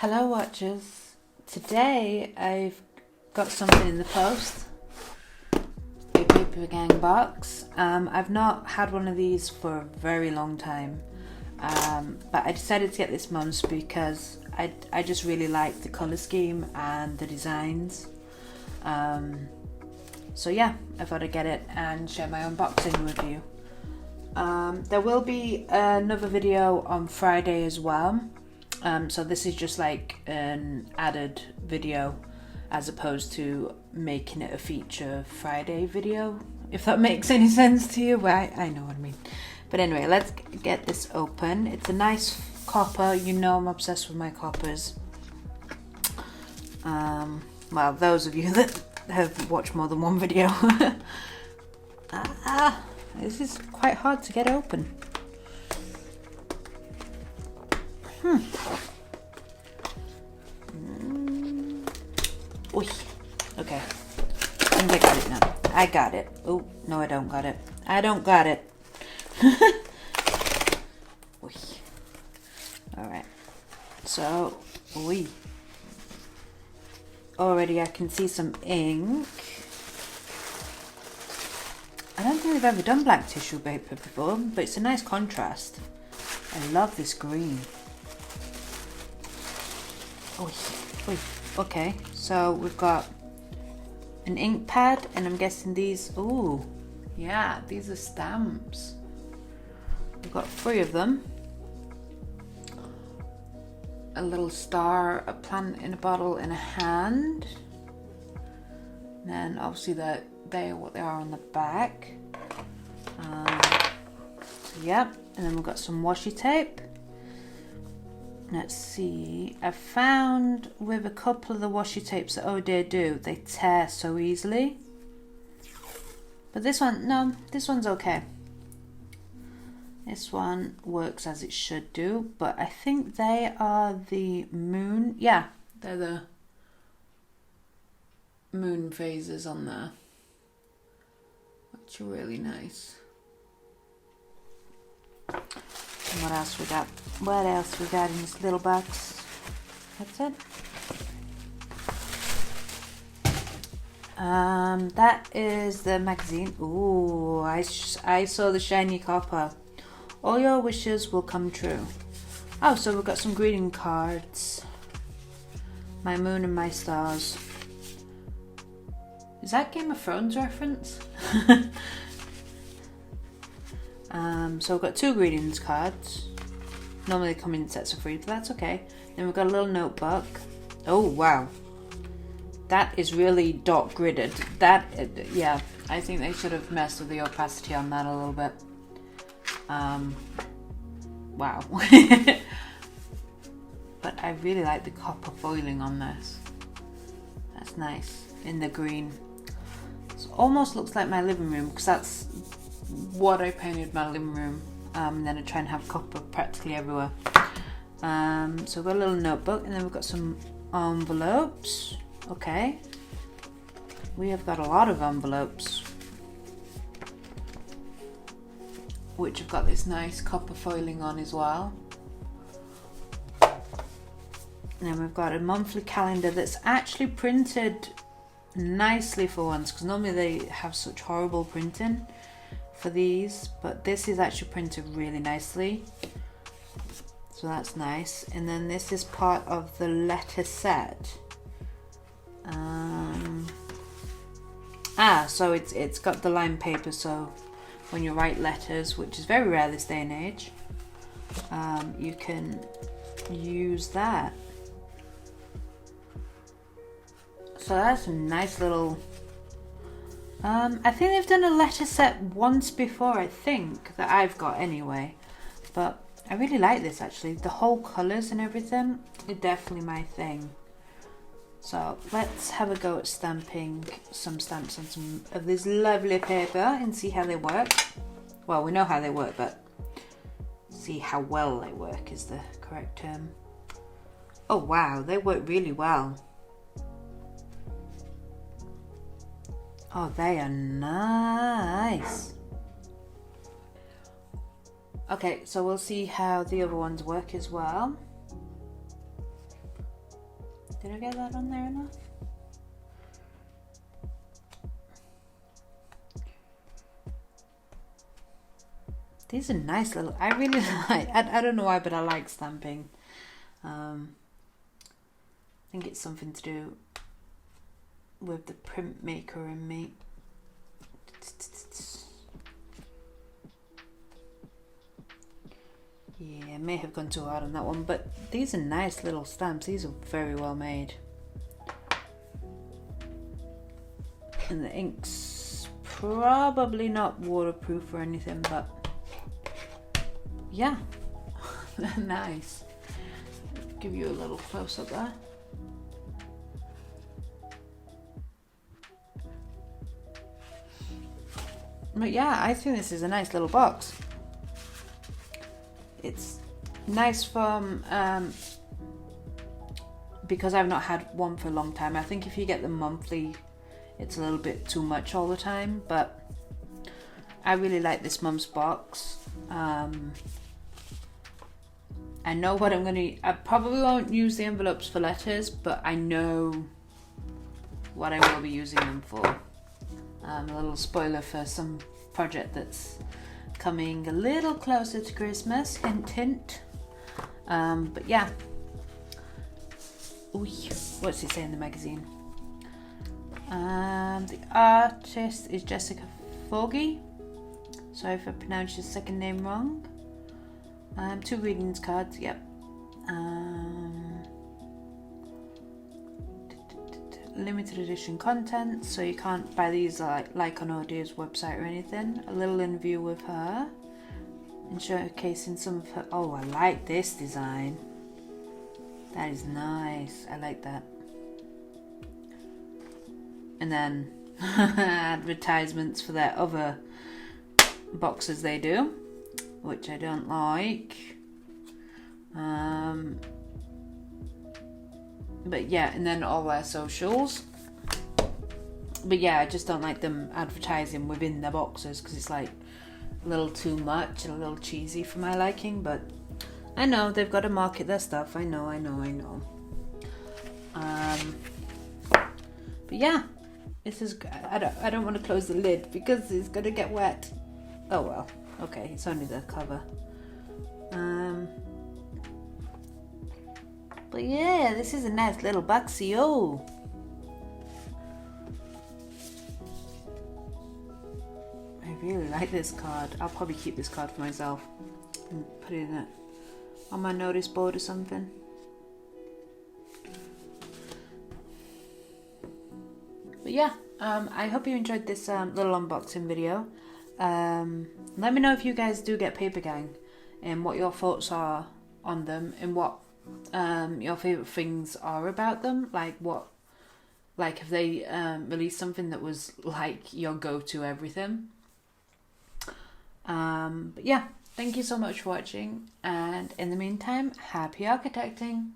Hello watchers, today I've got something in the post, a Papergang box. I've not had one of these for a very long time, but I decided to get this month because I just really like the colour scheme and the designs. So yeah, I thought I'd get it and share my unboxing with you. There will be another video on Friday as well. So this is just like an added video as opposed to making it a feature Friday video, if that makes any sense to you. Well, I know what I mean. But anyway, let's get this open. It's a nice copper. You know I'm obsessed with my coppers. Well, those of you that have watched more than one video. This is quite hard to get open. Oy. Okay. I think I got it now. I got it. Oh, no, I don't got it. I don't got it. Oy. Alright. So, oy. Already I can see some ink. I don't think they've ever done black tissue paper before, but it's a nice contrast. I love this green. Oy, oy. Okay, so we've got an ink pad, and I'm guessing these, ooh, yeah, these are stamps. We've got 3 of them. A little star, a plant in a bottle, and a hand. And then obviously they are what they are on the back. Yep, and then we've got some washi tape. Let's see, I found with a couple of the washi tapes that oh dear do, they tear so easily. But this one, no, this one's okay. This one works as it should do, but I think they are the moon, yeah, they're the moon phases on there, which are really nice. And what else we got? What else we got in this little box? That's it. That is the magazine. Ooh, I saw the shiny copper. All your wishes will come true. Oh, so we've got some greeting cards. My moon and my stars. Is that Game of Thrones reference? So we've got 2 greetings cards. Normally they come in sets of 3, but that's okay. Then we've got a little notebook. Oh wow, that is really dot gridded. That, yeah, I think they should have messed with the opacity on that a little bit. Wow. But I really like the copper foiling on this. That's nice in the green. It almost looks like my living room because that's what I painted my living room, and then I try and have copper practically everywhere. So we've got a little notebook, and then we've got some envelopes. Okay, we have got a lot of envelopes, which have got this nice copper foiling on as well. And then we've got a monthly calendar that's actually printed nicely for once, because normally they have such horrible printing for these, but this is actually printed really nicely, so that's nice. And then this is part of the letter set. So it's got the lined paper, so when you write letters, which is very rare this day and age, you can use that. So that's a nice little, I think they've done a letter set once before, I think, that I've got anyway. But I really like this actually. The whole colours and everything are definitely my thing. So let's have a go at stamping some stamps on some of this lovely paper and see how they work. Well, we know how they work, but see how well they work is the correct term. Oh wow, they work really well. Oh, they are nice. Okay, so we'll see how the other ones work as well. Did I get that on there enough? These are nice little, I really like, I don't know why, but I like stamping. I think it's something to do with the printmaker in me. Yeah, I may have gone too hard on that one, but these are nice little stamps. These are very well made. And the ink's probably not waterproof or anything, but yeah, nice. Give you a little close up there. But yeah, I think this is a nice little box. It's nice from because I've not had one for a long time. I think if you get them monthly, it's a little bit too much all the time, but I really like this mum's box. I know what I'm gonna, I probably won't use the envelopes for letters, but I know what I will be using them for. A little spoiler for some project that's coming a little closer to Christmas, hint hint. But yeah. Ooh, what's it say in the magazine? The artist is Jessica Forgie. Sorry if I pronounced your second name wrong. 2 readings cards, yep. Limited edition content, so you can't buy these like on Audia's website or anything. A little interview with her and showcasing some of her. Oh, I like this design. That is nice. I like that. And then advertisements for their other boxes they do, which I don't like. But yeah, and then all their socials. But yeah, I just don't like them advertising within their boxes because it's like a little too much and a little cheesy for my liking. But I know they've got to market their stuff. I know. But yeah, this is. I don't want to close the lid because it's gonna get wet. Oh well. Okay, it's only the cover. But yeah, this is a nice little boxy. Oh, I really like this card. I'll probably keep this card for myself and put it on my notice board or something. But yeah, I hope you enjoyed this little unboxing video. Let me know if you guys do get Papergang and what your thoughts are on them and what your favourite things are about them. Like if they released something that was like your go-to everything. But yeah, thank you so much for watching, and in the meantime, happy architecting.